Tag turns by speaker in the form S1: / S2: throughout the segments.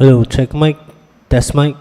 S1: Hello, check mic, test mic.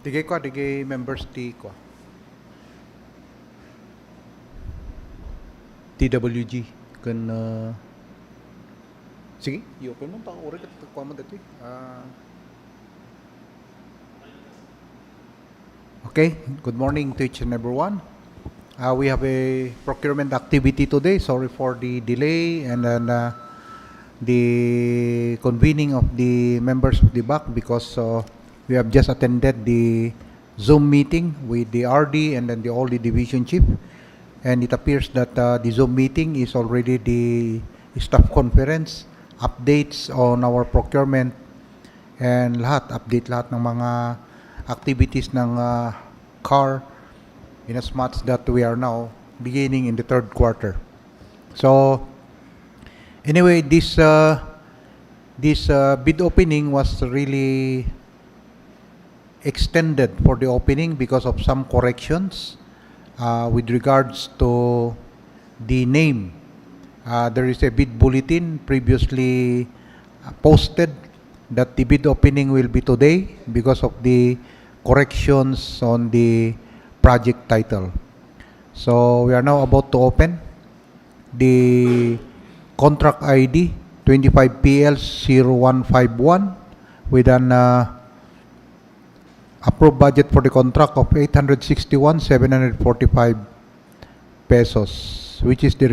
S2: Digay members TWG kan sige, i-open mo pa uri kat kuha mo dito. Okay, good morning to each and everyone. We have a procurement activity today. Sorry for the delay and then the convening of the members of the BAC because we have just attended the Zoom meeting with the RD and then all the division chief, and it appears that the Zoom meeting is already the staff conference, updates on our procurement and update lahat ng mga activities ng CAR in as much that we are now beginning in the third quarter. So anyway, this bid opening was really extended for the opening because of some corrections with regards to the name. There is a bid bulletin previously posted that the bid opening will be today because of the corrections on the project title. So we are now about to open the contract ID 25PL0151 with an approved budget for the contract of 861,745 pesos, which is the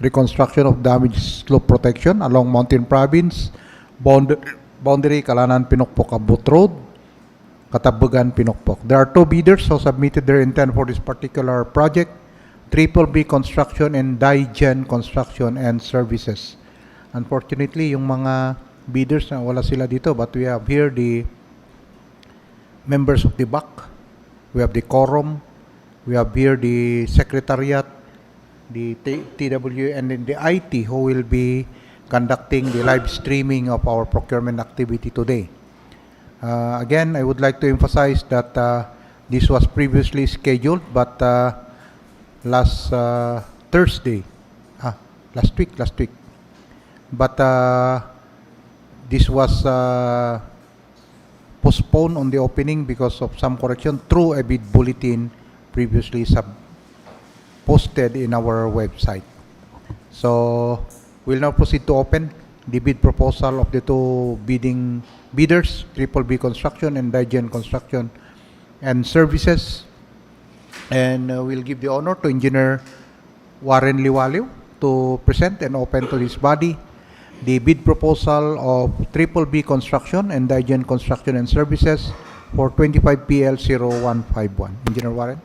S2: reconstruction of damaged slope protection along Mountain Province boundary Kalanan Pinokpok Abut Road, Katabugan Pinokpok. There are two bidders who submitted their intent for this particular project: Triple B Construction and Daigen Construction and Services. Unfortunately, yung mga bidders na wala sila dito, but we have here the members of the BAC, we have the quorum, we have here the secretariat, the TW, and then the IT who will be conducting the live streaming of our procurement activity today. Again, I would like to emphasize that this was previously scheduled, but last week. But this was postponed on the opening because of some correction through a bid bulletin previously posted in our website. So we'll now proceed to open the bid proposal of the two bidders, Triple B Construction and Daigen Construction and Services. And we'll give the honor to Engineer Warren Liwaliw to present and open to this body the bid proposal of Triple B Construction and Daigen Construction and Services for 25PL0151. Engineer Warren.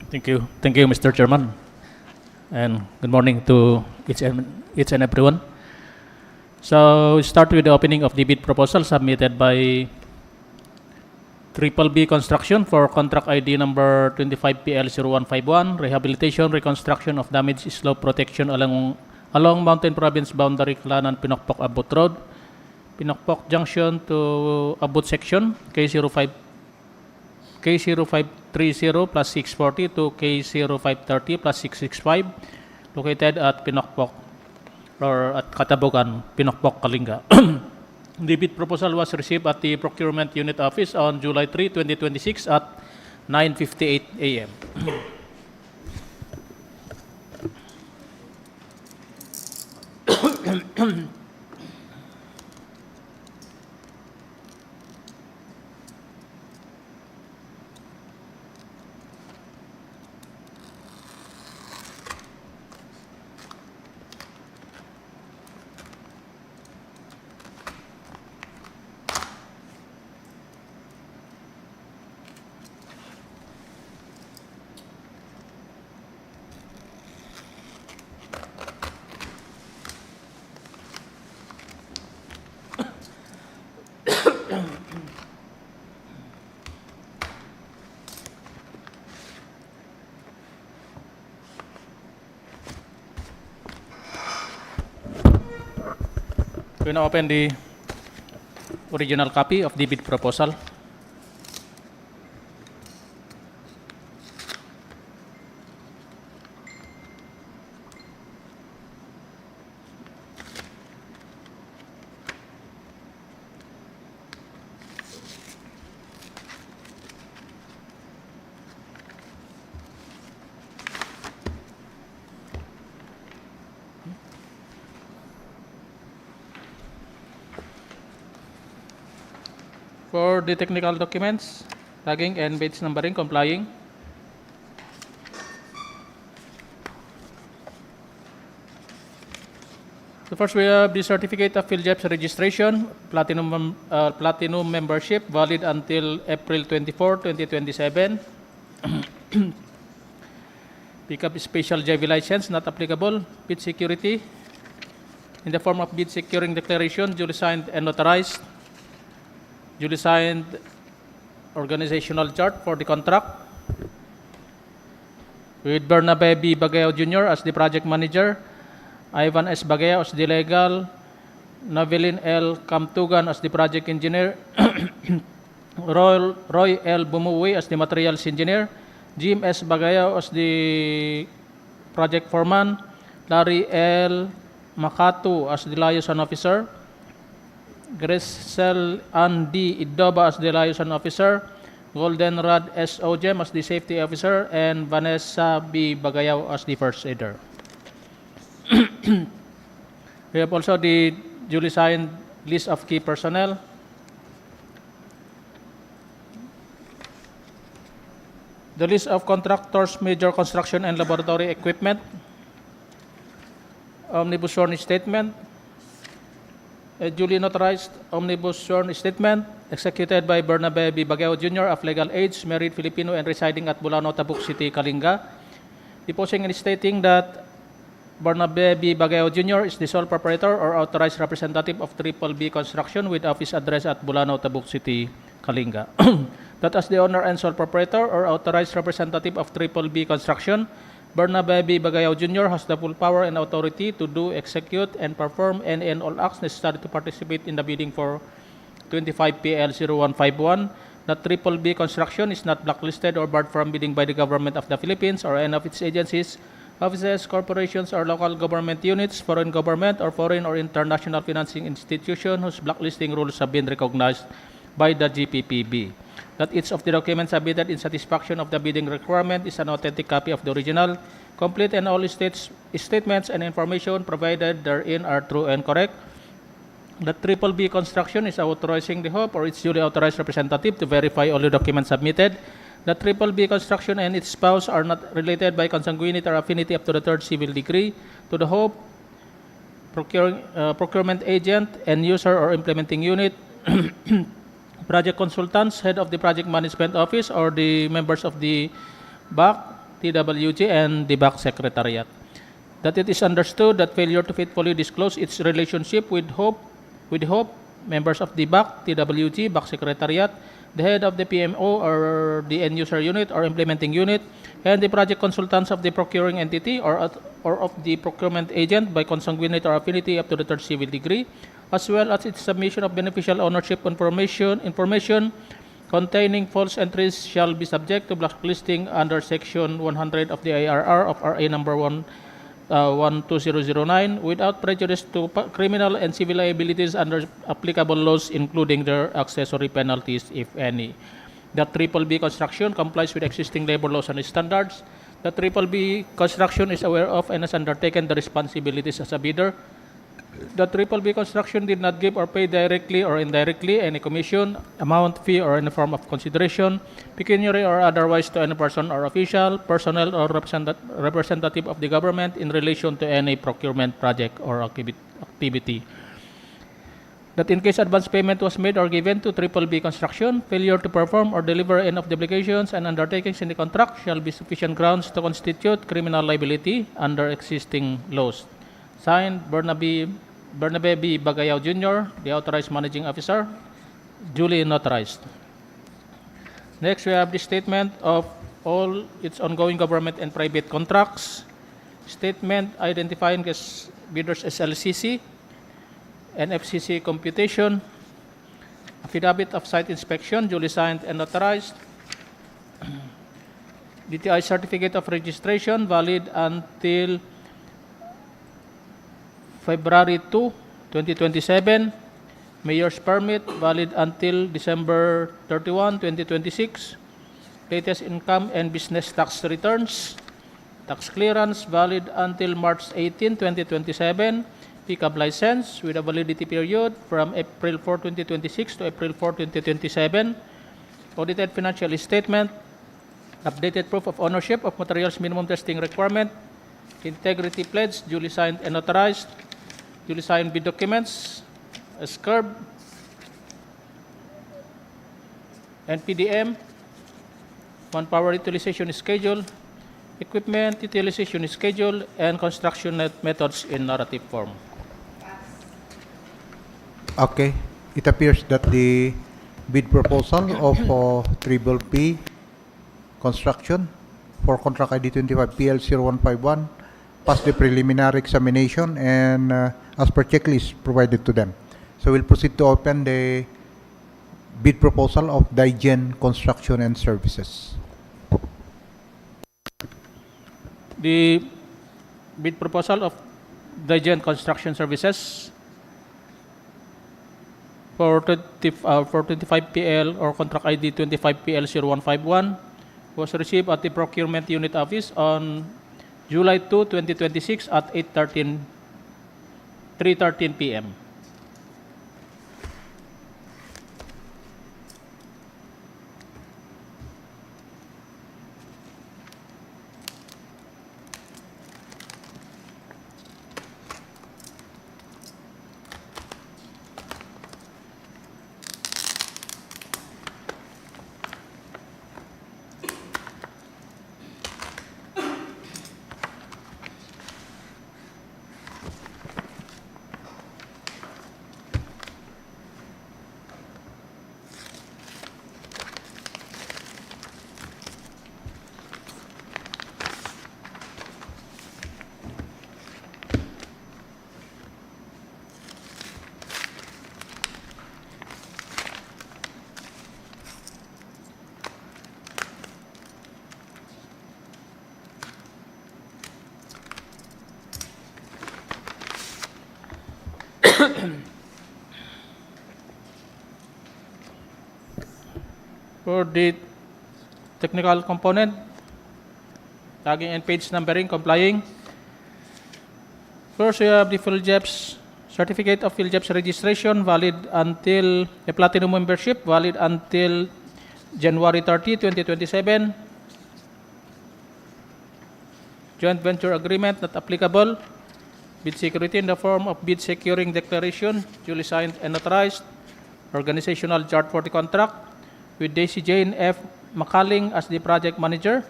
S3: Thank you, Mr. Chairman, and good morning to each and everyone. So we start with the opening of the bid proposal submitted by Triple B Construction for contract ID number 25PL0151, rehabilitation, reconstruction of damaged slope protection along Mountain Province boundary Kalanan Pinokpok Abut Road, Pinokpok Junction to Abut Section, K0530 plus 640 to K0530 plus 665, located at Pinokpok or at Katabugan, Pinokpok, Kalinga. The bid proposal was received at the Procurement Unit Office on July 3, 2026 at 9:58 a.m. We now open the original copy of the bid proposal. For the technical documents, tagging and page numbering complying. So first we have the certificate of PhilJEP's registration, platinum membership, valid until April 24, 2027. Pickup special JV license, not applicable. Bid security, in the form of bid securing declaration, duly signed and notarized. Duly signed organizational chart for the contract. With Bernabe B. Bagao Jr. as the project manager, Ivan S. Bagaya as the legal, Navelin L. Kamtugan as the project engineer, Roy L. Bumuwi as the materials engineer, Jim S. Bagaya as the project foreman, Larry L. Makatu as the liaison officer, Grisel Ann D. Idoba as the liaison officer, Goldenrod S. Ojem as the safety officer, and Vanessa B. Bagayao as the first aider. We have also the duly signed list of key personnel. The list of contractors, major construction and laboratory equipment. Omnibus sworn statement. A duly notarized omnibus sworn statement executed by Bernabe B. Bagao Jr. of legal age, married Filipino and residing at Bulano, Tabuk City, Kalinga, deposing and stating that Bernabe B. Bagao Jr. is the sole proprietor or authorized representative of Triple B Construction with office address at Bulano, Tabuk City, Kalinga. That as the owner and sole proprietor or authorized representative of Triple B Construction, Bernabe B. Bagayao Jr. has the full power and authority to do, execute, and perform any and all acts necessary to participate in the bidding for 25 PL 0151. That Triple B Construction is not blacklisted or barred from bidding by the government of the Philippines or any of its agencies, offices, corporations, or local government units, foreign government, or foreign or international financing institution whose blacklisting rules have been recognized by the GPPB. That each of the documents submitted in satisfaction of the bidding requirement is an authentic copy of the original, complete, and all statements and information provided therein are true and correct. That Triple B Construction is authorizing the HOP or its duly authorized representative to verify all the documents submitted. That Triple B Construction and its spouse are not related by consanguinity or affinity up to the third civil degree to the HOP, procurement agent, and user or implementing unit, project consultants, head of the project management office, or the members of the BAC, TWG, and the BAC secretariat. That it is understood that failure to faithfully disclose its relationship with HOP, members of the BAC, TWG, BAC secretariat, the head of the PMO or the end user unit or implementing unit, and the project consultants of the procuring entity or of the procurement agent by consanguinity or affinity up to the third civil degree, as well as its submission of beneficial ownership information containing false entries shall be subject to blacklisting under Section 100 of the IRR of RA number 12009 without prejudice to criminal and civil liabilities under applicable laws, including their accessory penalties, if any. That Triple B Construction complies with existing labor laws and standards. The Triple B Construction is aware of and has undertaken the responsibilities as a bidder. The Triple B Construction did not give or pay directly or indirectly any commission, amount, fee, or any form of consideration, pecuniary or otherwise, to any person or official, personnel, or representative of the government in relation to any procurement project or activity. That in case advance payment was made or given to Triple B Construction, failure to perform or deliver any of the obligations and undertakings in the contract shall be sufficient grounds to constitute criminal liability under existing laws. Signed, Bernabe B. Bagayao Jr., the authorized managing officer, duly notarized. Next, we have the statement of all its ongoing government and private contracts. Statement identifying as bidders as LCC and FCC computation. Affidavit of site inspection, duly signed and notarized. DTI certificate of registration, valid until February 2, 2027. Mayor's permit, valid until December 31, 2026. Latest income and business tax returns. Tax clearance, valid until March 18, 2027. pickup license with a validity period from April 4, 2026 to April 4, 2027. Audited financial statement, updated proof of ownership of materials minimum testing requirement, integrity pledge, duly signed and authorized, duly signed bid documents, a SCRB, NPDM, manpower utilization schedule, equipment utilization schedule, and construction methods in narrative form.
S2: Okay. It appears that the bid proposal of Triple P Construction for contract ID 25 PL0151 passed the preliminary examination and as per checklist provided to them. So we'll proceed to open the bid proposal of Digen Construction and Services.
S3: The bid proposal of Digen Construction Services for 25 PL or contract ID 25 PL0151 was received at the Procurement Unit Office on July 2, 2026 at 3:13 p.m. For the technical component, tagging and page numbering complying. First, we have the PhilJEPS certificate of PhilJEPS registration valid until a platinum membership valid until January 30, 2027. Joint venture agreement not applicable. Bid security in the form of bid securing declaration duly signed and authorized. Organizational chart for the contract with Daisy Jane F. Makaling as the project manager,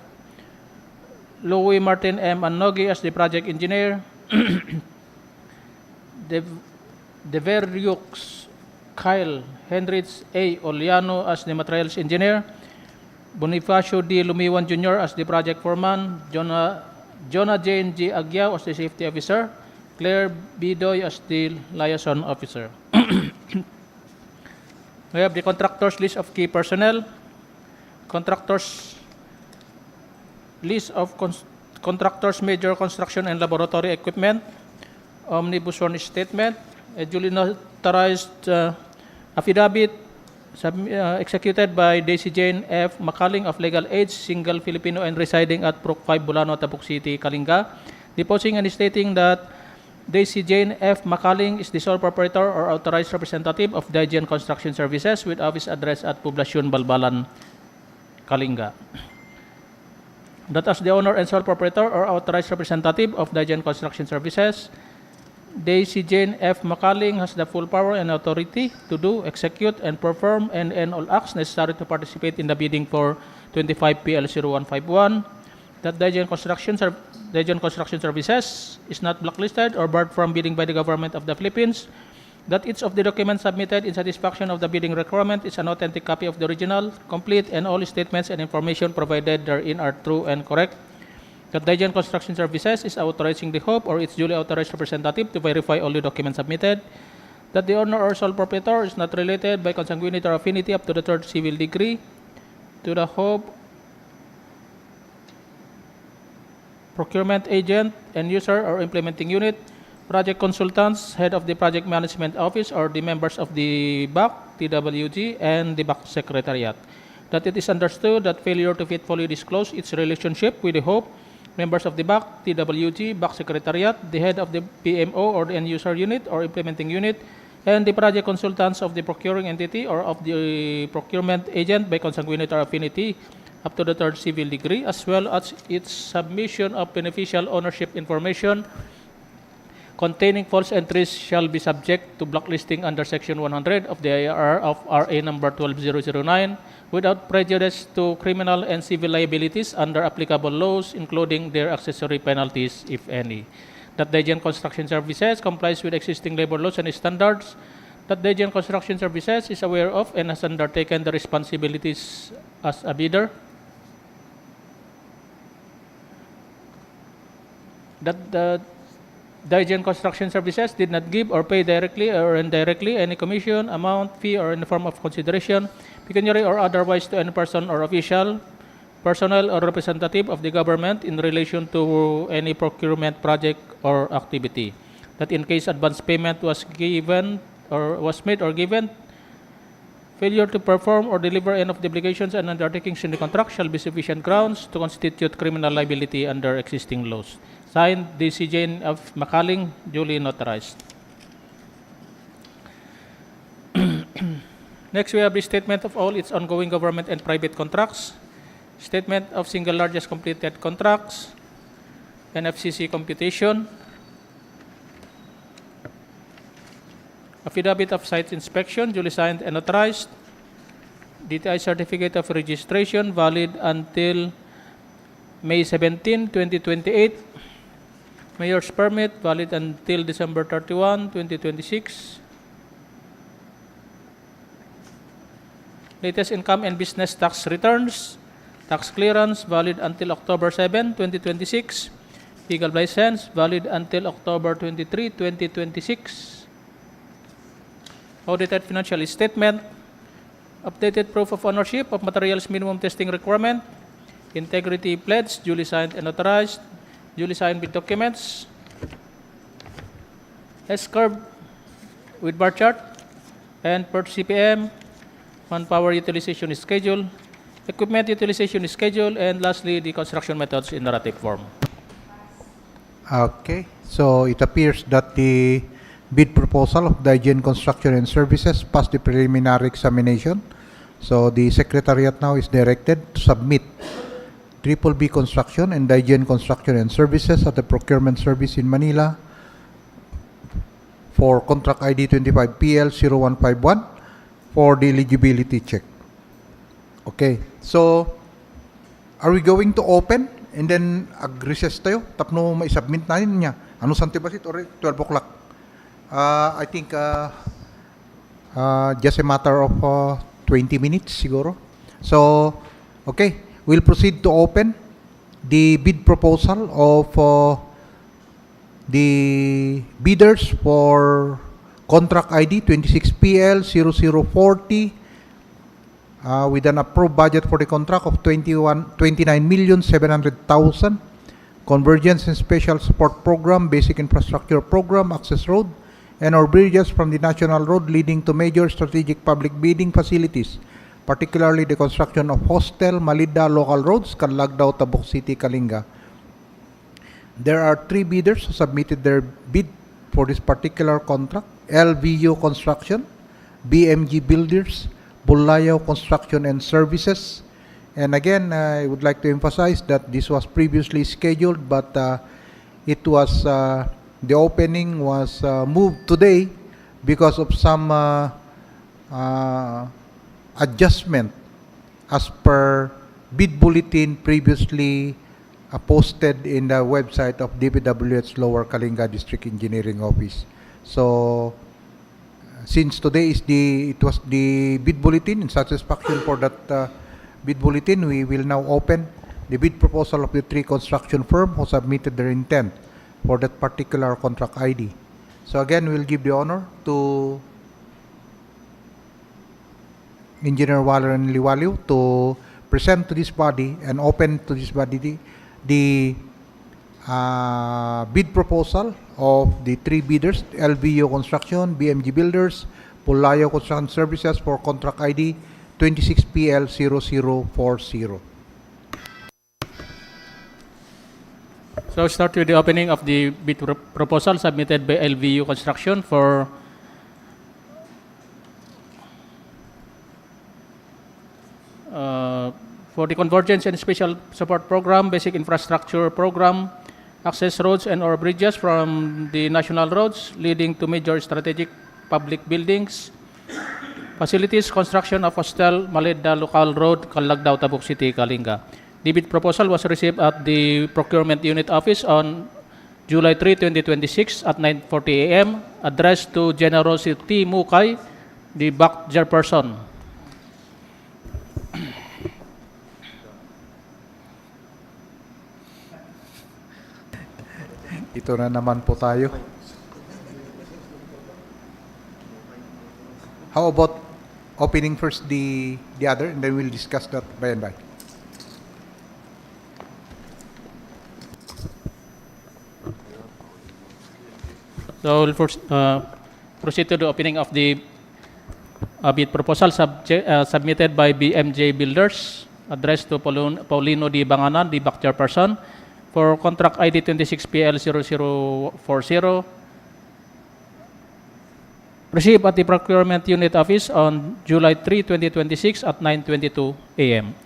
S3: Louis Martin M. Anogi as the project engineer, Deveriux Kyle Hendricks A. Oliano as the materials engineer, Bonifacio D. Lumiwan Jr. as the project foreman, Jonah Jane G. Agyao as the safety officer, Claire B. Doy as the liaison officer. We have the contractors list of key personnel, contractors list of contractors major construction and laboratory equipment, omnibus one statement, a duly notarized affidavit executed by Daisy Jane F. Makaling of legal age, single Filipino and residing at Proc 5 Bulano, Tabuk City, Kalinga, deposing and stating that Daisy Jane F. Makaling is the sole proprietor or authorized representative of Digen Construction Services with office address at Poblacion, Balbalan, Kalinga. That as the owner and sole proprietor or authorized representative of Digen Construction Services, Daisy Jane F. Makaling has the full power and authority to do, execute, and perform and all acts necessary to participate in the bidding for 25 PL0151. That Digen Construction Services is not blacklisted or barred from bidding by the government of the Philippines. That each of the documents submitted in satisfaction of the bidding requirement is an authentic copy of the original, complete, and all statements and information provided therein are true and correct. That Digen Construction Services is authorizing the HOPE or its duly authorized representative to verify all the documents submitted. That the owner or sole proprietor is not related by consanguinity or affinity up to the third civil degree to the HOPE procurement agent and user or implementing unit, project consultants, head of the project management office or the members of the BAC, TWG, and the BAC secretariat. That it is understood that failure to faithfully disclose its relationship with the HOPE members of the BAC, TWG, BAC Secretariat, the head of the PMO or the end user unit or implementing unit, and the project consultants of the procuring entity or of the procurement agent by consanguinity or affinity up to the third civil degree, as well as its submission of beneficial ownership information containing false entries shall be subject to blacklisting under Section 100 of the IRR of RA number 12009 without prejudice to criminal and civil liabilities under applicable laws, including their accessory penalties, if any. That Daejeon Construction Services complies with existing labor laws and standards. That Daejeon Construction Services is aware of and has undertaken the responsibilities as a bidder. That the Daejeon Construction Services did not give or pay directly or indirectly any commission, amount, fee, or in the form of consideration, pecuniary or otherwise, to any person or official, personnel, or representative of the government in relation to any procurement project or activity. That in case advance payment was given or was made or given, failure to perform or deliver any of the obligations and undertakings in the contract shall be sufficient grounds to constitute criminal liability under existing laws. Signed, DCJ of Makaling, duly notarized. Next, we have the statement of all its ongoing government and private contracts, statement of single largest completed contracts, NFCC computation, affidavit of site inspection, duly signed and notarized, DTI certificate of registration valid until May 17, 2028, mayor's permit valid until December 31, 2026, latest income and business tax returns, tax clearance valid until October 7, 2026, legal license valid until October 23, 2026, audited financial statement, updated proof of ownership of materials minimum testing requirement, integrity pledge, duly signed and authorized, duly signed with documents, S-curve with bar chart, and per CPM, manpower utilization schedule, equipment utilization schedule, and lastly, the construction methods in narrative form.
S2: Okay, so it appears that the bid proposal of Daejeon Construction and Services passed the preliminary examination. So the Secretariat now is directed to submit Triple B Construction and Daejeon Construction and Services at the Procurement Service in Manila for Contract ID 25PL0151 for the eligibility check. Okay, so are we going to open and then ag-recess tayo? Tapno ma-submit na niya. Ano santi ba sit? Or 12 o'clock? I think just a matter of 20 minutes siguro. So, okay, we'll proceed to open the bid proposal of the bidders for Contract ID 26PL0040 with an approved budget for the contract of 29,700,000. Convergence and Special Support Program, Basic Infrastructure Program, Access Road, and or bridges from the national road leading to major strategic public bidding facilities, particularly the construction of Hostel, Malida local roads, Canlagdao, Tabuk City, Kalinga. There are 3 bidders who submitted their bid for this particular contract: LVU Construction, BMG Builders, Bulayaw Construction and Services. And again, I would like to emphasize that this was previously scheduled, but it was the opening was moved today because of some adjustment as per bid bulletin previously posted in the website of DPWH Lower Kalinga District Engineering Office. So since today is it was the bid bulletin, in satisfaction for that bid bulletin, we will now open the bid proposal of the 3 construction firms who submitted their intent for that particular contract ID. So again, we'll give the honor to Engineer Waller and Liwaliw to present to this body and open to this body the bid proposal of the 3 bidders: LVU Construction, BMG Builders, Bulayaw Construction Services for contract ID 26PL0040.
S3: So start with the opening of the bid proposal submitted by LVU Construction for the Convergence and Special Support Program, Basic Infrastructure Program, access roads and or bridges from the national roads leading to major strategic public buildings, facilities, construction of Hostel Maleda Local Road, Calagdao, Tabuk City, Kalinga. The bid proposal was received at the Procurement Unit Office on July 3, 2026 at 9:40 a.m. addressed to Generosity Mukay, the BAC chairperson.
S2: Ito na naman po tayo. How about opening first the other and then we'll discuss that by and by.
S3: So we'll first proceed to the opening of the bid proposal submitted by BMJ Builders, addressed to Paulino D. Banganan, the BAC chairperson, for contract ID 26PL0040, received at the Procurement Unit Office on July 3, 2026 at 9:22 a.m.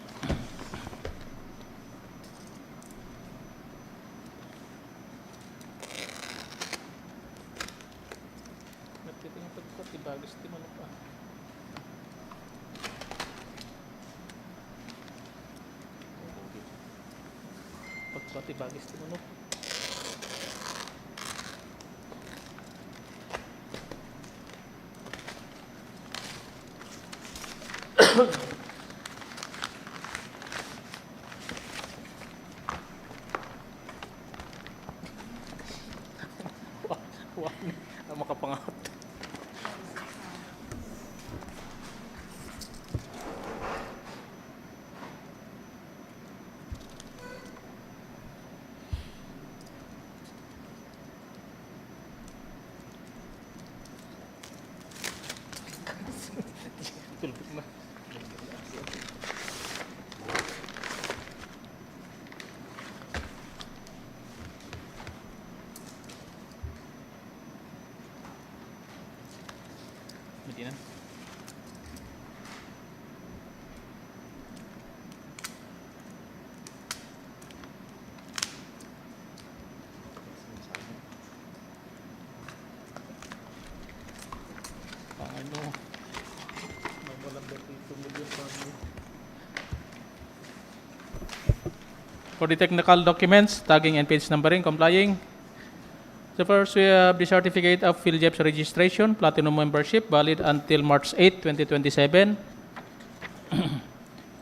S3: Makapangat. Tulbik na. Medinan. Ano? For the technical documents, tagging and page numbering, complying. So first, we have the certificate of PhilJEP's registration, platinum membership, valid until March 8, 2027.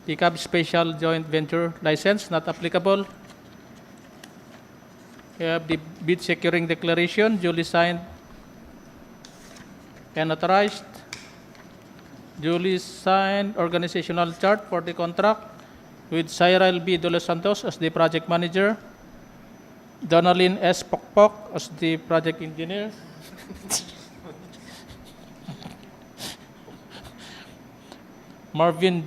S3: The CAB special joint venture license, not applicable. We have the bid securing declaration, duly signed and authorized. Duly signed organizational chart for the contract with Cyril B. De Los Santos as the project manager, Donalyn S. Pokpok as the project engineer, Marvin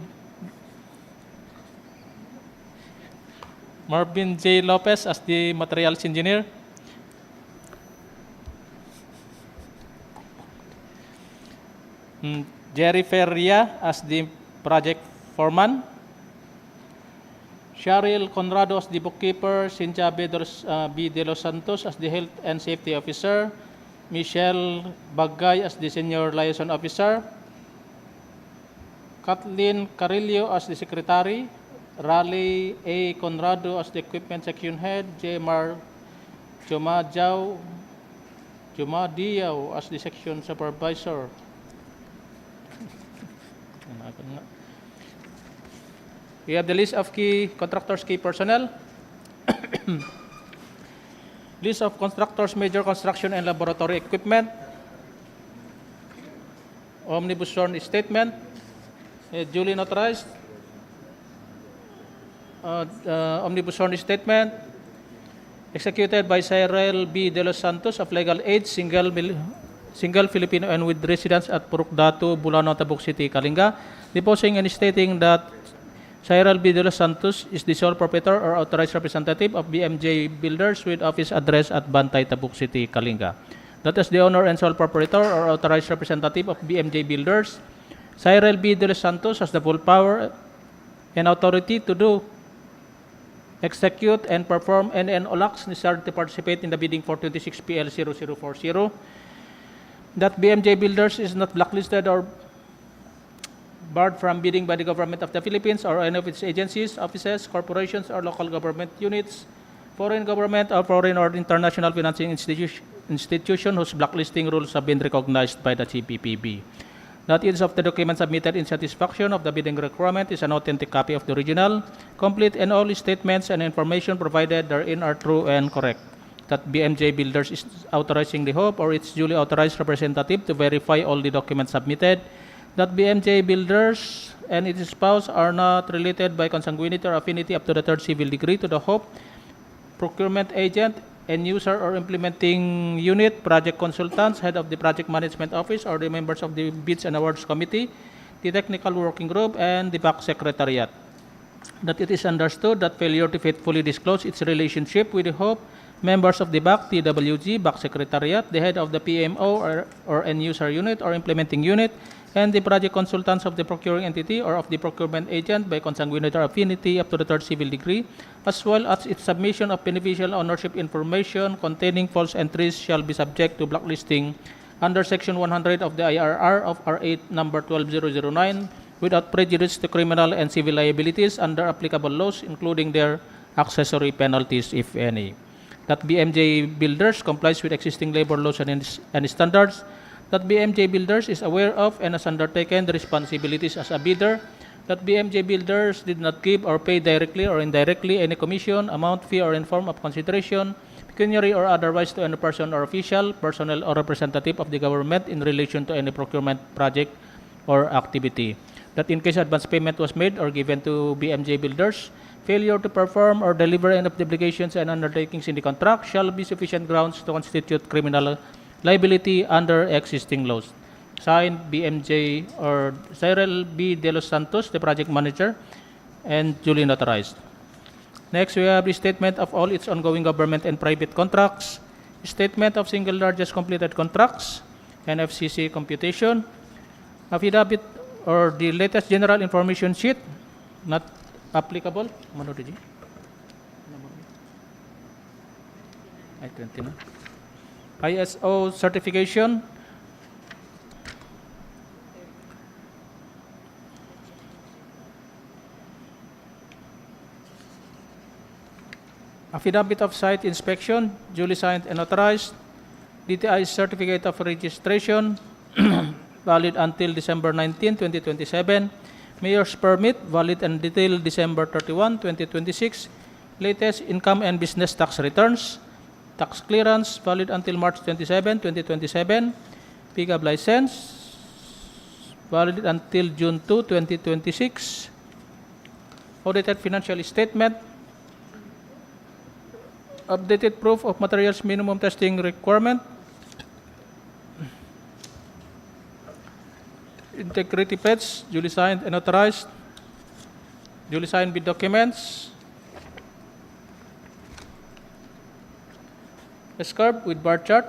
S3: J. Lopez as the materials engineer, Jerry Ferria as the project foreman, Cheryl Conrado as the bookkeeper, Cynthia B. De Los Santos as the health and safety officer, Michelle Bagay as the senior liaison officer, Kathleen Carillo as the secretary, Raleigh A. Conrado as the equipment section head, Jemar Jumadiao as the section supervisor. We have the list of key contractors, key personnel. List of constructors, major construction and laboratory equipment. Omnibus sworn statement, duly notarized. Omnibus sworn statement, executed by Cyril B. De Los Santos of Legal Aid, single Filipino and with residence at Purok Datu, Bulano, Tabuk City, Kalinga, deposing and stating that Cyril B. De Los Santos is the sole proprietor or authorized representative of BMJ Builders with office address at Bantay, Tabuk City, Kalinga. That is the owner and sole proprietor or authorized representative of BMJ Builders. Cyril B. De Los Santos has the full power and authority to do, execute, and perform any and all acts necessary to participate in the bidding for 26 PL 0040. That BMJ Builders is not blacklisted or barred from bidding by the government of the Philippines or any of its agencies, offices, corporations, or local government units, foreign government or foreign or international financing institution whose blacklisting rules have been recognized by the CPPB. That each of the documents submitted in satisfaction of the bidding requirement is an authentic copy of the original, complete, and all statements and information provided therein are true and correct. That BMJ Builders is authorizing the Hope or its duly authorized representative to verify all the documents submitted. That BMJ Builders and its spouse are not related by consanguinity or affinity up to the third civil degree to the Hope, procurement agent, end user or implementing unit, project consultants, head of the project management office, or the members of the bids and awards committee, the technical working group, and the back secretariat. That it is understood that failure to faithfully disclose its relationship with the Hope, members of the BAC, TWG, back secretariat, the head of the PMO or end user unit or implementing unit, and the project consultants of the procuring entity or of the procurement agent by consanguinity or affinity up to the third civil degree, as well as its submission of beneficial ownership information containing false entries shall be subject to blacklisting under Section 100 of the IRR of R8 number 12009 without prejudice to criminal and civil liabilities under applicable laws, including their accessory penalties, if any. That BMJ Builders complies with existing labor laws and standards. That BMJ Builders is aware of and has undertaken the responsibilities as a bidder. That BMJ Builders did not give or pay directly or indirectly any commission, amount, fee, or in form of consideration, pecuniary or otherwise, to any person or official, personnel, or representative of the government in relation to any procurement project or activity. That in case advance payment was made or given to BMJ Builders, failure to perform or deliver any of the obligations and undertakings in the contract shall be sufficient grounds to constitute criminal liability under existing laws. Signed, BMJ or Cyril B. De Los Santos, the project manager, and duly notarized. Next, we have the statement of all its ongoing government and private contracts, statement of single largest completed contracts, and FCC computation, affidavit or the latest general information sheet, not applicable. ISO certification, affidavit of site inspection, duly signed and authorized, DTI certificate of registration, valid until December 19, 2027, mayor's permit, valid until December 31, 2026, latest income and business tax returns, tax clearance, valid until March 27, 2027, PGAB license, valid until June 2, 2026, audited financial statement, updated proof of materials minimum testing requirement, integrity pledge, duly signed and authorized, duly signed with documents, S-curve with bar chart,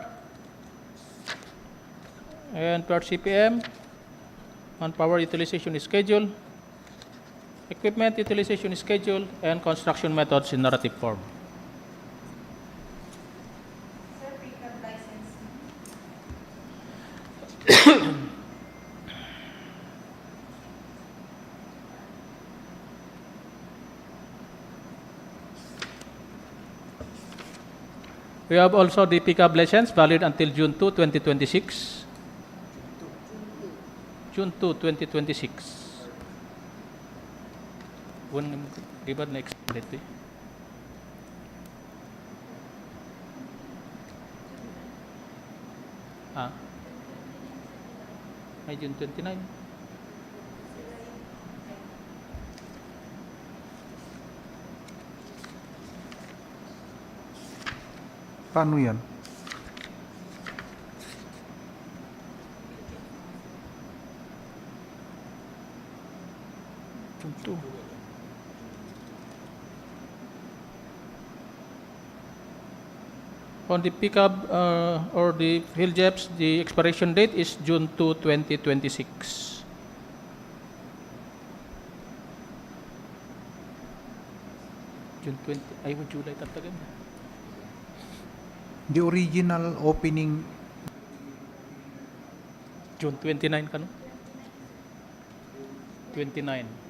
S3: and per CPM, manpower utilization schedule, equipment utilization schedule, and construction methods in narrative form. We have also the PCAB license valid until June 2, 2026. June 2, 2026. Di ba next date? Ay, June 29.
S2: Paano yan?
S3: June 2. On the pickup or the field jobs, the expiration date is June 2, 2026. June 20, ay, July tatagan.
S2: The original opening,
S3: June 29 ka no? 29.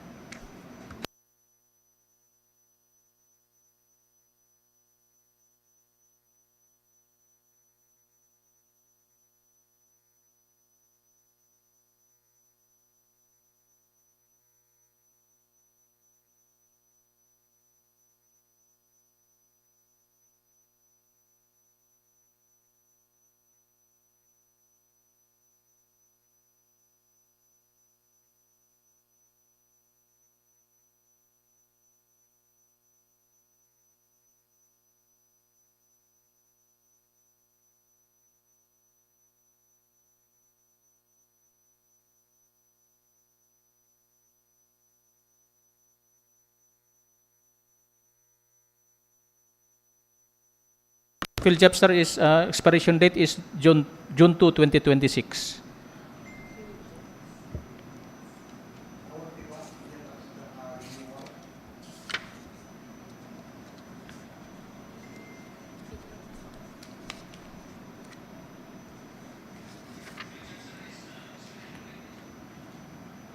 S3: Field job, sir, is expiration date is June 2, 2026.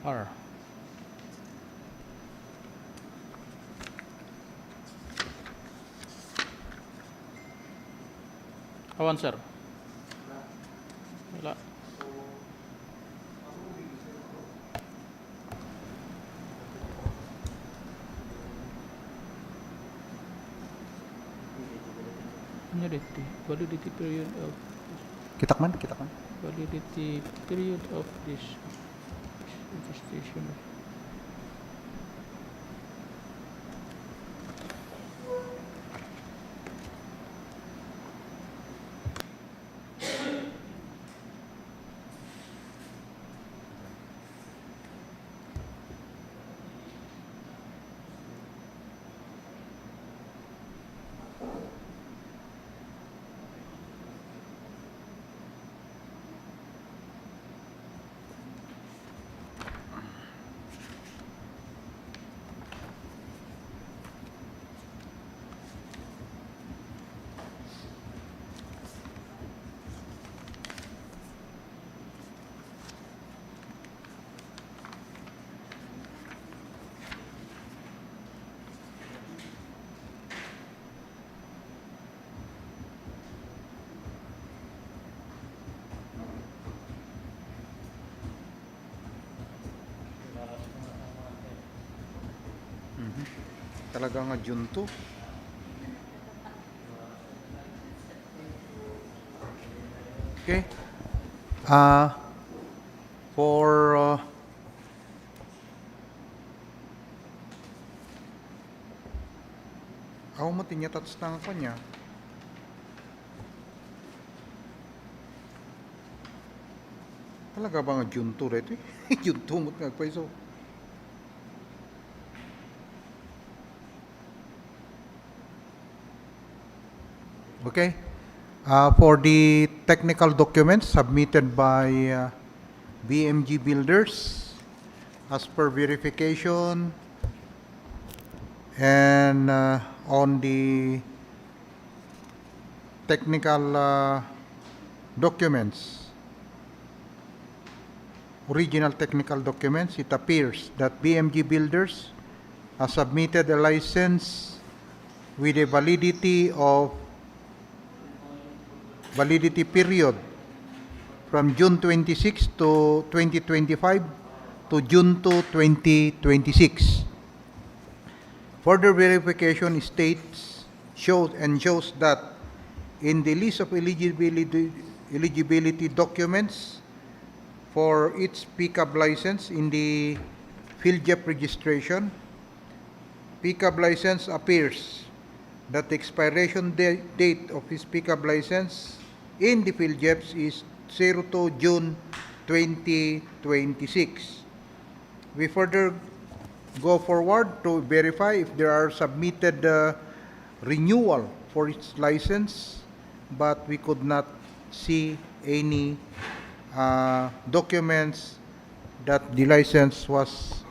S3: R. Awan, sir. Wala. Validity period of
S2: kitakman.
S3: validity period of this registration.
S2: Talaga nga June 2. Okay. For ako mo tinyatats na ako niya. Talaga ba nga June 2 reto? June 2 mo nga paiso. Okay. For the technical documents submitted by BMG Builders as per verification and on the technical documents, original technical documents, it appears that BMG Builders has submitted a license with a validity period from June 26 to 2025 to June 2, 2026. Further verification shows that in the list of eligibility documents for its pickup license in the field job registration, pickup license appears that the expiration date of his pickup license in the field jobs is 02 June 2026. We further go forward to verify if there are submitted renewal for its license but we could not see any documents that the license was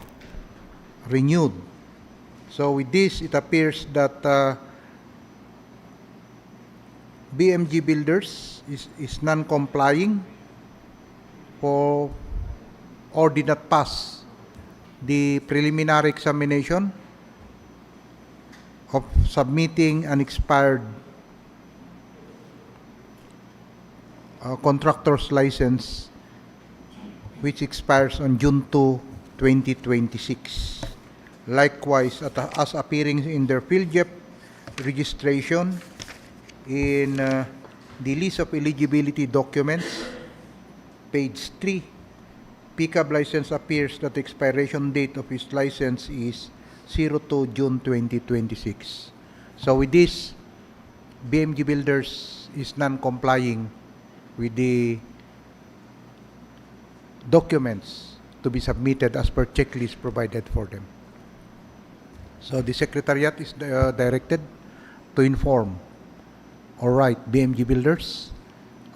S2: renewed. So with this, it appears that BMG Builders is non-complying for or did not pass the preliminary examination of submitting an expired contractor's license which expires on June 2, 2026. Likewise, as appearing in their PhilJEP registration in the list of eligibility documents, page 3, pickup license appears that the expiration date of his license is 02 June 2026. So with this, BMG Builders is non-complying with the documents to be submitted as per checklist provided for them. So the Secretariat is directed to inform or write BMG Builders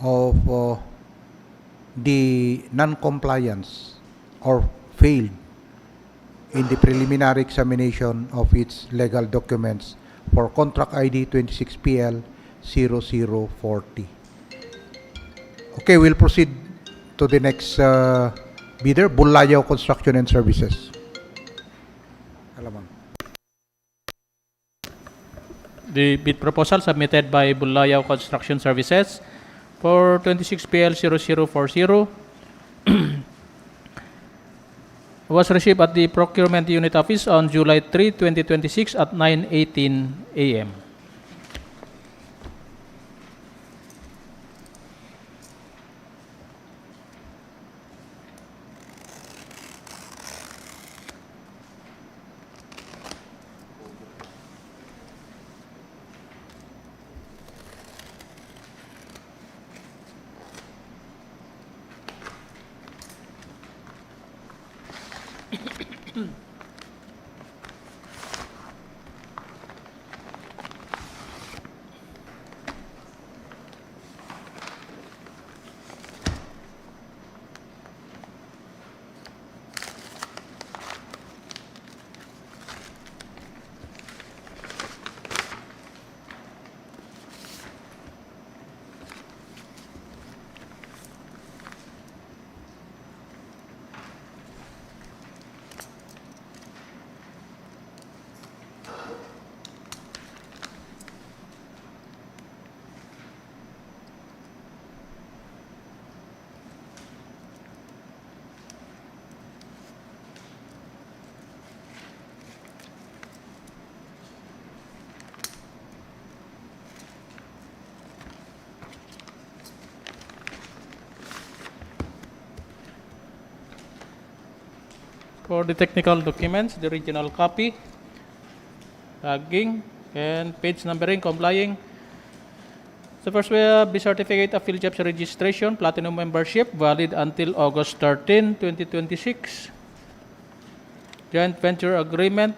S2: of the non-compliance or failed in the preliminary examination of its legal documents for contract ID 26PL 0040. Okay, we'll proceed to the next bidder, Bulayaw Construction and Services. Alamang.
S3: The bid proposal submitted by Bulayaw Construction Services for 26PL 0040 was received at the Procurement Unit Office on July 3, 2026 at 9:18 a.m. For the technical documents, the original copy, tagging, and page numbering complying. So first we have the certificate of PhilJEP's registration, platinum membership, valid until August 13, 2026. Joint venture agreement,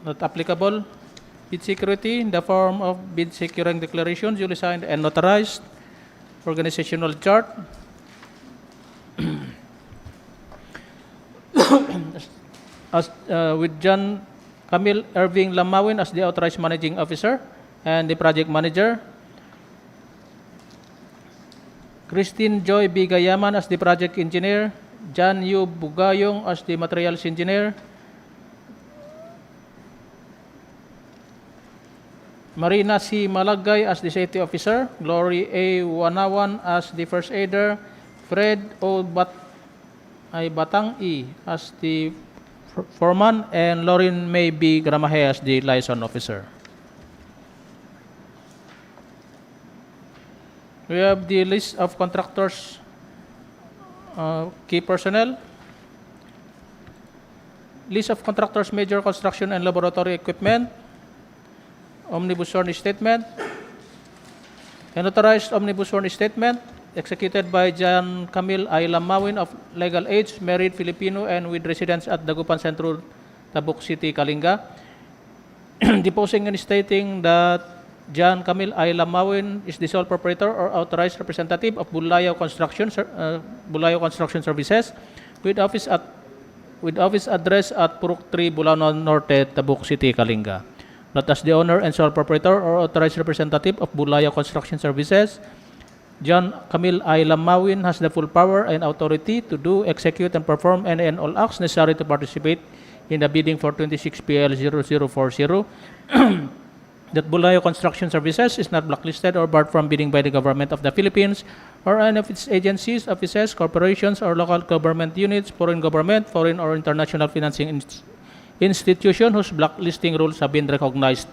S3: not applicable. Bid security in the form of bid securing declaration, duly signed and notarized. Organizational chart. With John Camille Irving Lamawin as the authorized managing officer and the project manager. Christine Joy B. Gayaman as the project engineer. John Yu Bugayong as the materials engineer. Marina C. Malagay as the safety officer. Glory A. Wanawan as the first aider. Fred O. Batang E. as the foreman, and Lauren May B. Gramahe as the liaison officer. We have the list of contractors, key personnel. List of contractors, major construction and laboratory equipment. Omnibus sworn statement. A notarized omnibus sworn statement executed by John Camille I. Lamawin of legal age, married Filipino and with residence at Dagupan Centro, Tabuk City, Kalinga, deposing and stating that John Camille I. Lamawin is the sole proprietor or authorized representative of Bulayo Construction Services with office address at Purok 3, Bulacan Norte, Tabuk City, Kalinga. Not as the owner and sole proprietor or authorized representative of Bulayo Construction Services, John Camille I. Lamawin has the full power and authority to do, execute, and perform any and all acts necessary to participate in the bidding for 26 PL 0040. That Bulayo Construction Services is not blacklisted or barred from bidding by the government of the Philippines or any of its agencies, offices, corporations, or local government units, foreign government, foreign or international financing institution whose blacklisting rules have been recognized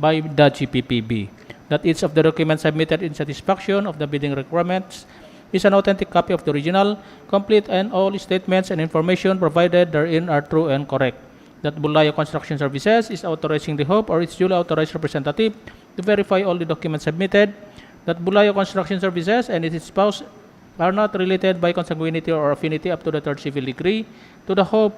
S3: by the GPPB. That each of the documents submitted in satisfaction of the bidding requirements is an authentic copy of the original, complete, and all statements and information provided therein are true and correct. That Bulayo Construction Services is authorizing the Hope or its duly authorized representative to verify all the documents submitted. That Bulayo Construction Services and its spouse are not related by consanguinity or affinity up to the third civil degree. To the Hope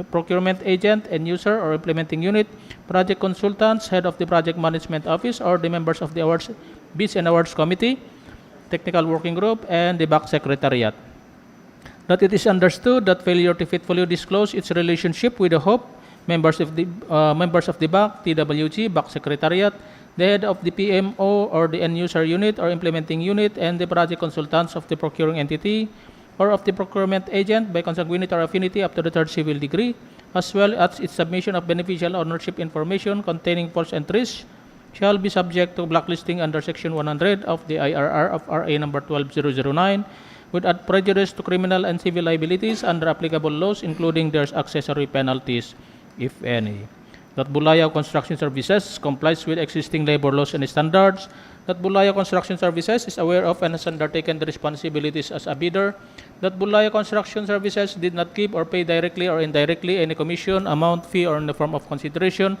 S3: procurement agent and user or implementing unit, project consultants, head of the project management office, or the members of the awards, bids and awards committee, technical working group, and the back secretariat. That it is understood that failure to faithfully disclose its relationship with the Hope, members of the BAC, TWG, BAC Secretariat, the head of the PMO or the end user unit or implementing unit, and the project consultants of the procuring entity or of the procurement agent by consanguinity or affinity up to the third civil degree, as well as its submission of beneficial ownership information containing false entries, shall be subject to blacklisting under Section 100 of the IRR of RA number 12009, without prejudice to criminal and civil liabilities under applicable laws, including their accessory penalties, if any. That Bulayo Construction Services complies with existing labor laws and standards. That Bulayo Construction Services is aware of and has undertaken the responsibilities as a bidder. That Bulayo Construction Services did not give or pay directly or indirectly any commission, amount, fee, or in the form of consideration,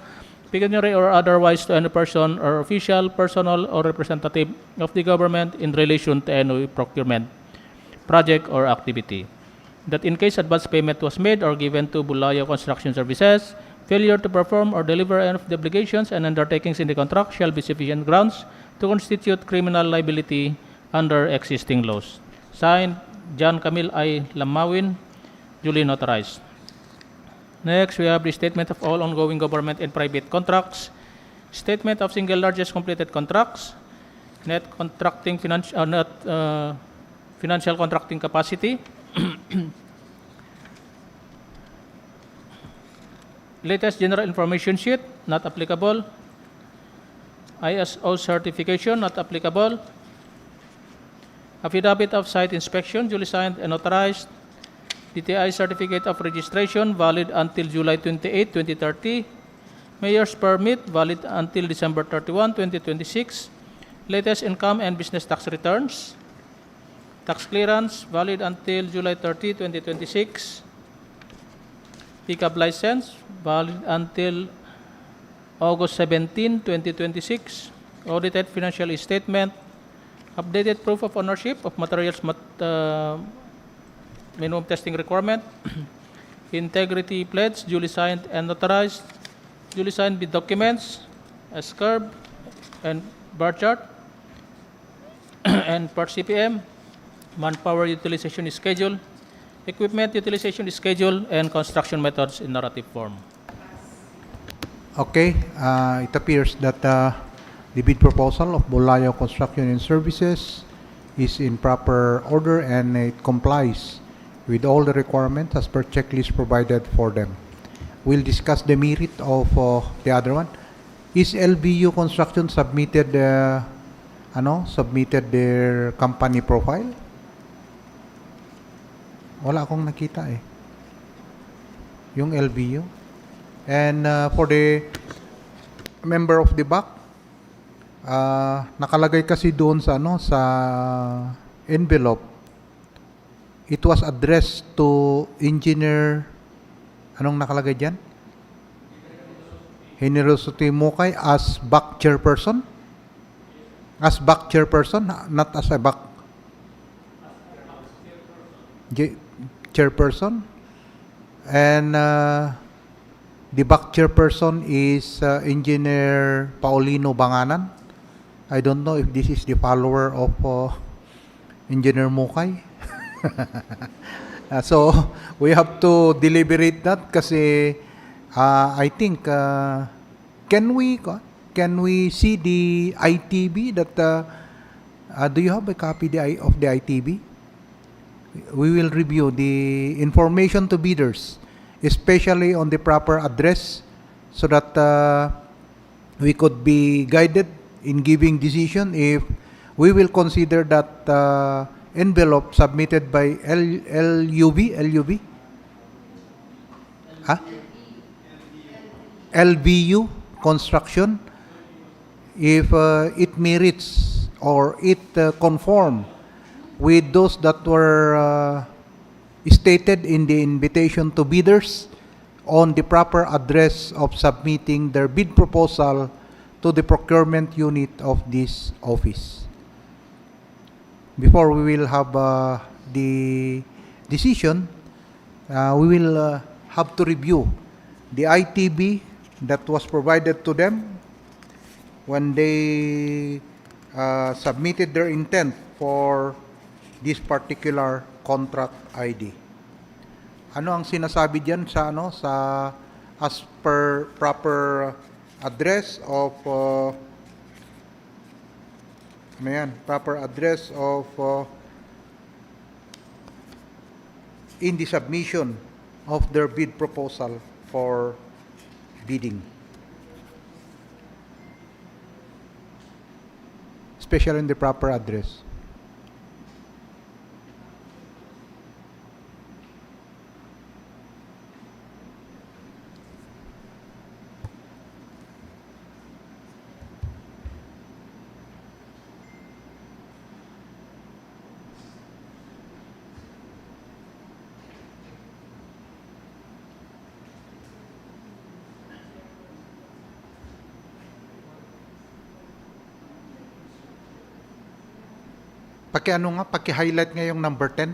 S3: pecuniary or otherwise, to any person or official, personal, or representative of the government in relation to any procurement, project, or activity. That in case advance payment was made or given to Bulayo Construction Services, failure to perform or deliver any of the obligations and undertakings in the contract shall be sufficient grounds to constitute criminal liability under existing laws. Signed, John Camille I. Lamawin, duly notarized. Next, we have the statement of all ongoing government and private contracts, statement of single largest completed contracts, net contracting financial contracting capacity, latest general information sheet, not applicable. ISO certification, not applicable. Affidavit of site inspection, duly signed and authorized. DTI certificate of registration, valid until July 28, 2030. Mayor's permit, valid until December 31, 2026. Latest income and business tax returns. Tax clearance, valid until July 30, 2026. Pickup license, valid until August 17, 2026. Audited financial statement. Updated proof of ownership of materials minimum testing requirement. Integrity pledge, duly signed and notarized. Duly signed with documents, as curb and bar chart, and per CPM. Manpower utilization schedule, equipment utilization schedule, and construction methods in narrative form.
S2: Okay, it appears that the bid proposal of Bulayo Construction and Services is in proper order and it complies with all the requirements as per checklist provided for them. We'll discuss the merit of the other one. Is LBU Construction submitted their company profile? Wala akong nakita eh. Yung LBU. And for the member of the back, nakalagay kasi doon sa envelope. It was addressed to engineer, anong nakalagay diyan? Generosity Mukay as back chairperson? As back chairperson, not as a back chairperson. And the back chairperson is Engineer Paulino Banganan. I don't know if this is the follower of Engineer Mukay. So, we have to deliberate that kasi I think can we see the ITB that do you have a copy of the ITB? We will review the information to bidders, especially on the proper address, so that we could be guided in giving decision if we will consider that envelope submitted by LUV, huh? LVU construction, if it merits or it conform with those that were stated in the invitation to bidders on the proper address of submitting their bid proposal to the procurement unit of this office. Before we will have the decision, we will have to review the ITB that was provided to them when they submitted their intent for this particular contract ID. Ano ang sinasabi diyan sa as per proper address of proper address of in the submission of their bid proposal for bidding, especially in the proper address. Paki-highlight nga yung number 10.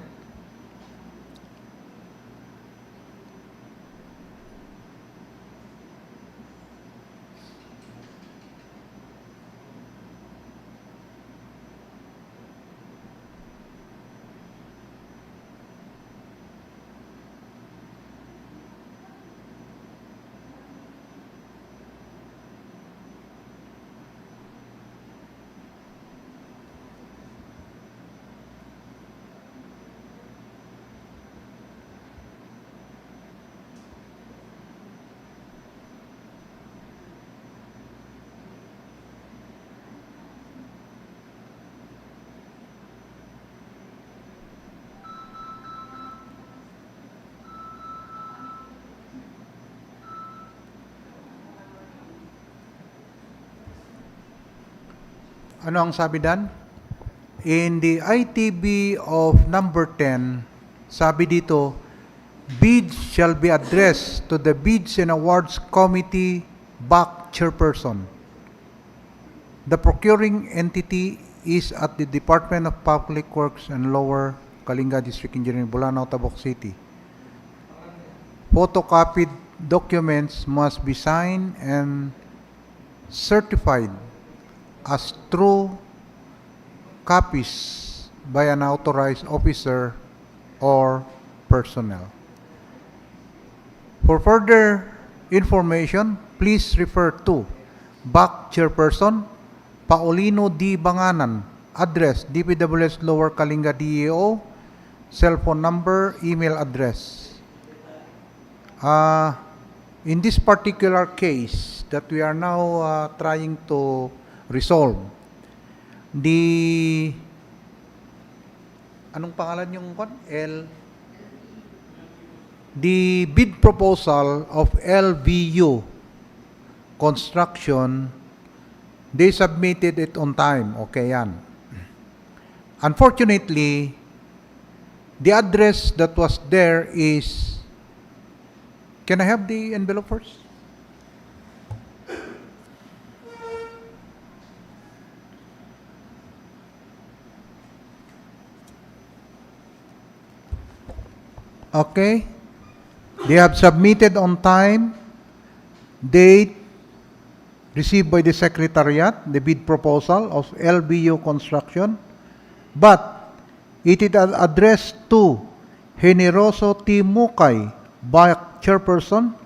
S2: Ano ang sabi dan? In the ITB of number 10, sabi dito, bids shall be addressed to the Bids and Awards Committee BAC Chairperson. The procuring entity is at the Department of Public Works and Lower Kalinga District Engineering, Bulanao, Tabok City. Photocopied documents must be signed and certified as true copies by an authorized officer or personnel. For further information, please refer to BAC Chairperson Paulino D. Banganan, address DPWH Lower Kalinga DEO, cell phone number, email address. In this particular case that we are now trying to resolve, anong pangalan yung the bid proposal of LVU construction, they submitted it on time. Okay, yan. Unfortunately, the address that was there is, can I have the envelope first? Okay. They have submitted on time, date, received by the Secretariat the bid proposal of LBU Construction, but it is addressed to Generoso T. Mukay, Bayak Chairperson,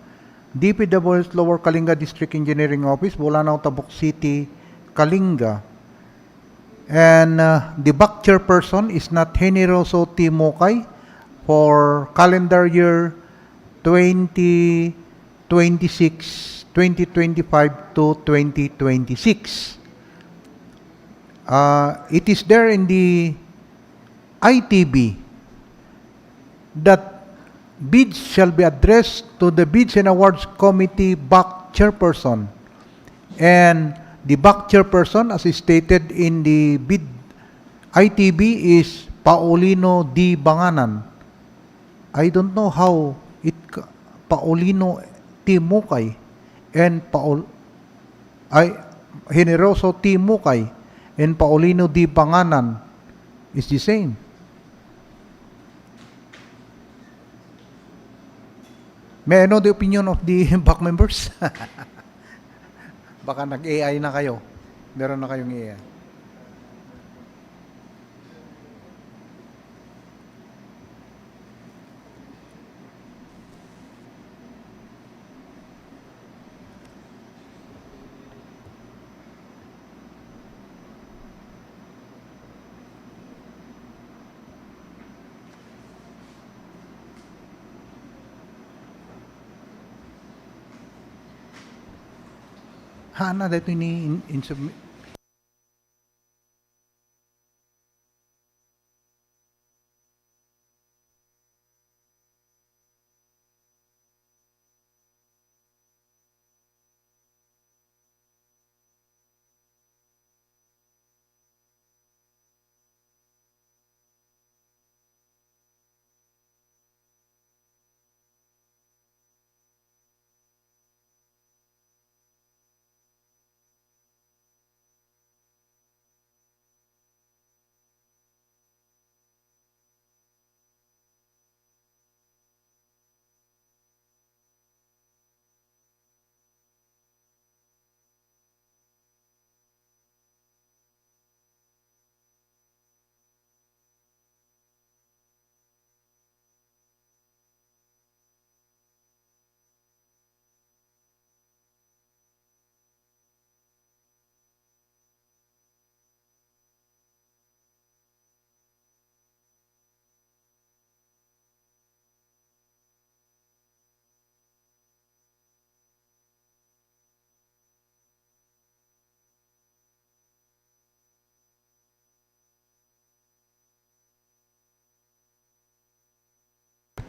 S2: DPWH Lower Kalinga District Engineering Office, Bolanao, Tabuk City, Kalinga. And the back chairperson is not Generoso T. Mukay for calendar year 2025 to 2026. It is there in the ITB that bids shall be addressed to the Bids and Awards Committee back chairperson. And the back chairperson, as is stated in the bid ITB, is Paulino D. Banganan. I don't know how it Paulino T. Mukay and Generoso T. Mukay and Paulino D. Banganan is the same. May I know the opinion of the back members? Baka nag-AI na kayo. Meron na kayong AI. Hana, dito ini in-submit.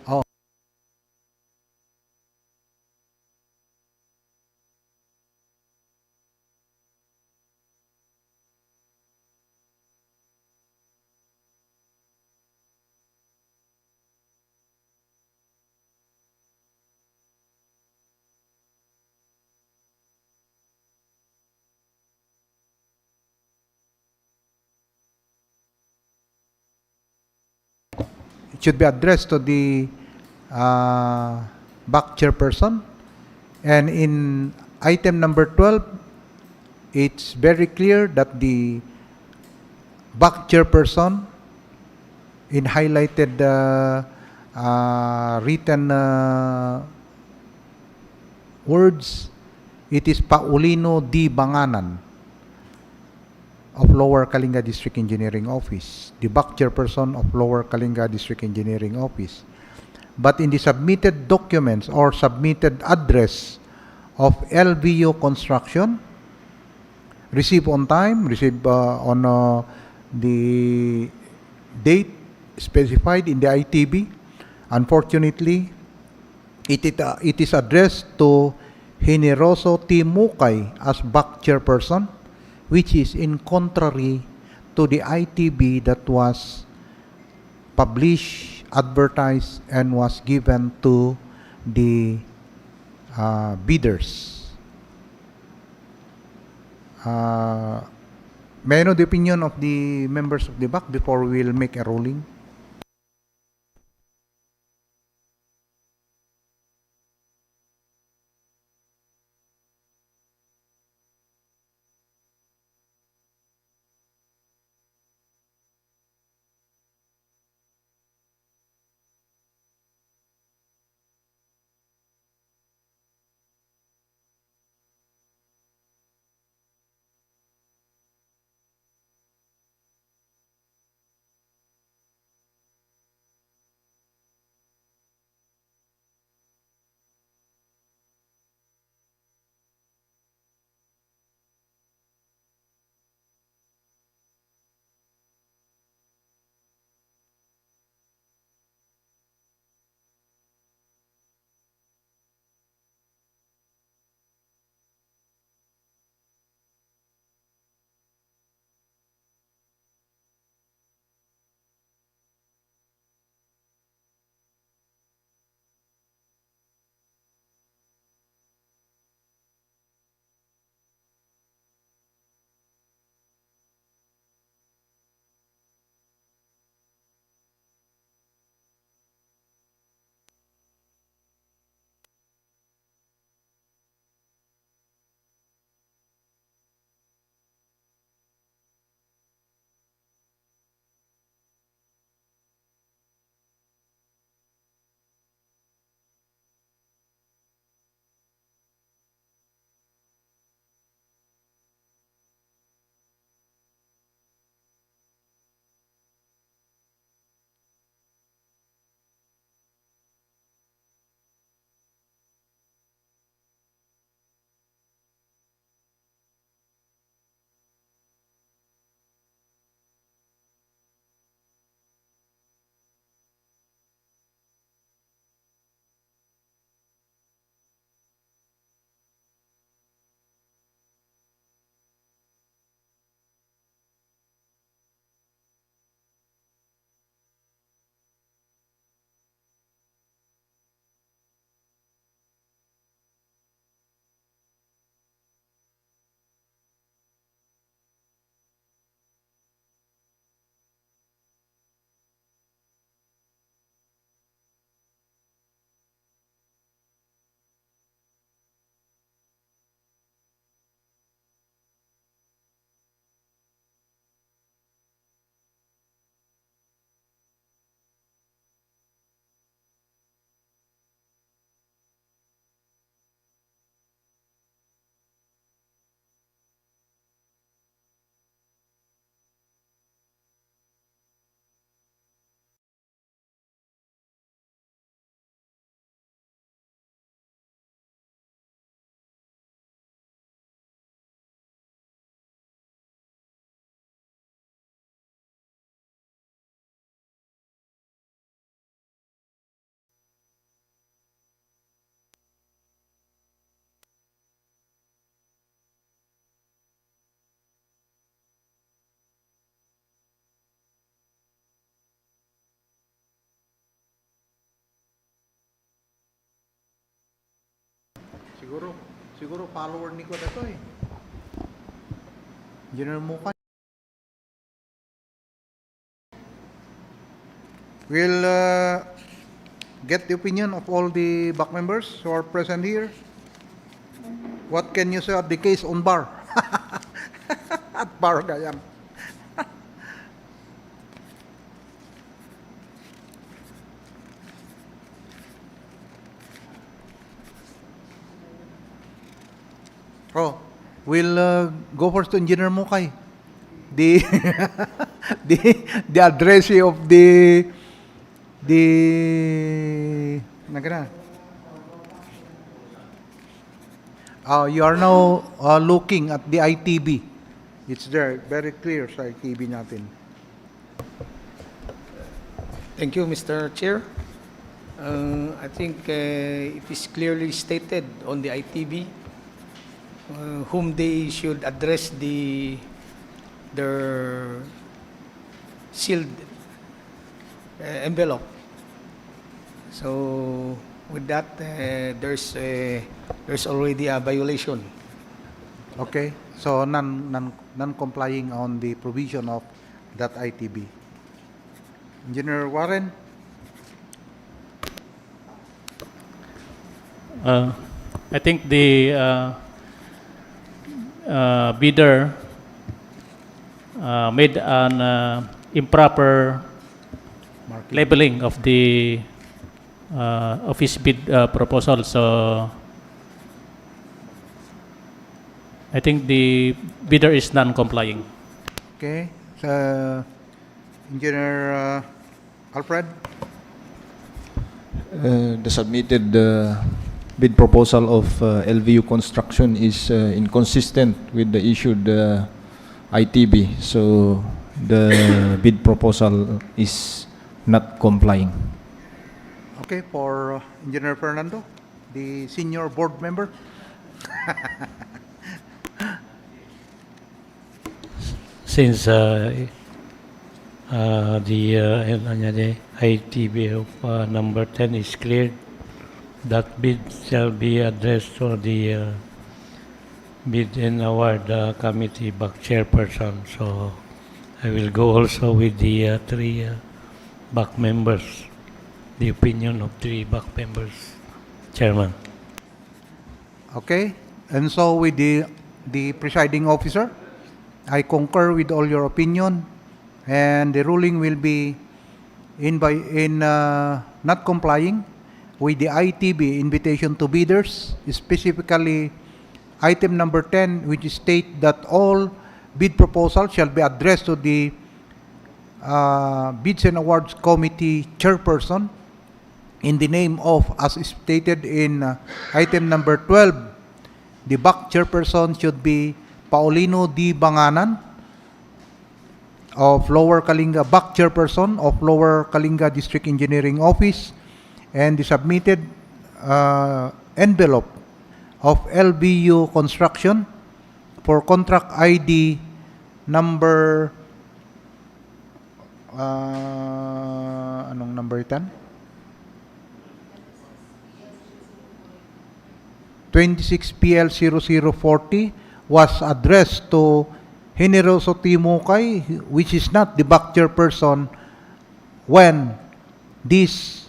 S2: Oh. It should be addressed to the back chairperson. And in item number 12, it's very clear that the back chairperson, in highlighted written words, it is Paulino D. Banganan of Lower Kalinga District Engineering Office, the back chairperson of Lower Kalinga District Engineering Office. But in the submitted documents or submitted address of LVU Construction, received on time, received on the date specified in the ITB, unfortunately, it is addressed to Generoso T. Mukay as back chairperson, which is in contrary to the ITB that was published, advertised, and was given to the bidders. May I know the opinion of the members of the back before we will make a ruling? Siguro follower ni ko na to eh. Engineer Mukay. We'll get the opinion of all the back members who are present here. What can you say of the case on bar? At bar gayam. Oh, we'll go first to Engineer Mukay. The the addressee of the nagana. You are now looking at the ITB. It's there, very clear sa ITB natin.
S4: Thank you, Mr. Chair. I think it is clearly stated on the ITB whom they should address their sealed envelope. So with that, there's already a violation.
S2: Okay, so non-complying on the provision of that ITB. Engineer Warren?
S3: I think the bidder made an improper labeling of the of his bid proposal. So I think the bidder is non-complying.
S2: Okay, so Engineer Alfred?
S5: The submitted bid proposal of LVU Construction is inconsistent with the issued ITB, so the bid proposal is not complying.
S2: Okay, for Engineer Fernando, the senior board member?
S1: Since the ITB of number 10 is cleared, that bid shall be addressed to the bid and award committee back chairperson. So I will go also with the three back members, the opinion of three back members, Chairman.
S2: Okay, and so with the presiding officer, I concur with all your opinion, and the ruling will be in not complying with the ITB invitation to bidders, specifically item number 10, which state that all bid proposals shall be addressed to the Bids and Awards Committee chairperson in the name of, as stated in item number 12, the back chairperson should be Paulino D. Banganan of Lower Kalinga, back chairperson of Lower Kalinga District Engineering Office, and the submitted envelope of LBU Construction for contract ID number anong number itan? 26PL0040 was addressed to Generoso Timukay, which is not the back chairperson, when this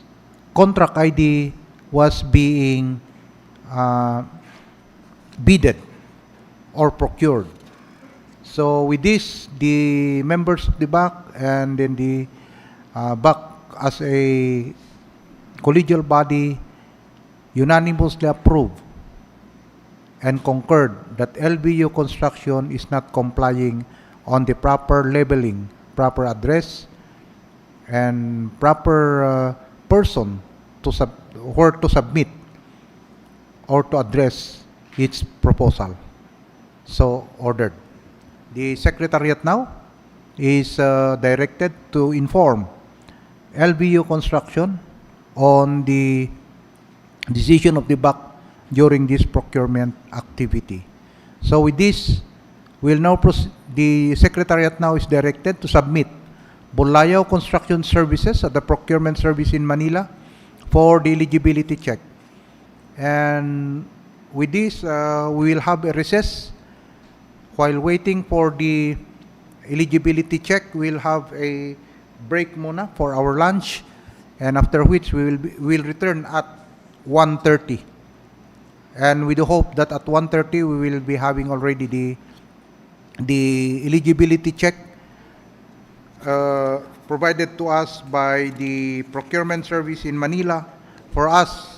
S2: contract ID was being bidded or procured. So with this, the members of the back and then the back as a collegial body unanimously approved and concurred that LBU Construction is not complying on the proper labeling, proper address, and proper person to submit or to address its proposal. So ordered. The Secretariat now is directed to inform LBU Construction on the decision of the back during this procurement activity. So with this, we'll now the Secretariat now is directed to submit Bulayaw Construction Services at the Procurement Service in Manila for the eligibility check. And with this, we will have a recess. While waiting for the eligibility check, we'll have a break muna for our lunch, and after which we'll return at 1:30. And we do hope that at 1:30 we will be having already the eligibility check provided to us by the procurement service in Manila for us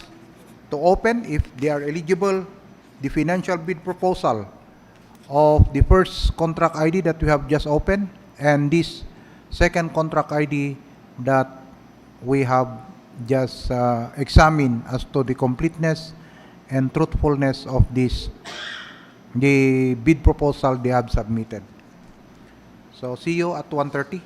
S2: to open, if they are eligible, the financial bid proposal of the first contract ID that we have just opened and this second contract ID that we have just examined as to the completeness and truthfulness of this, the bid proposal they have submitted. So see you at 1:30.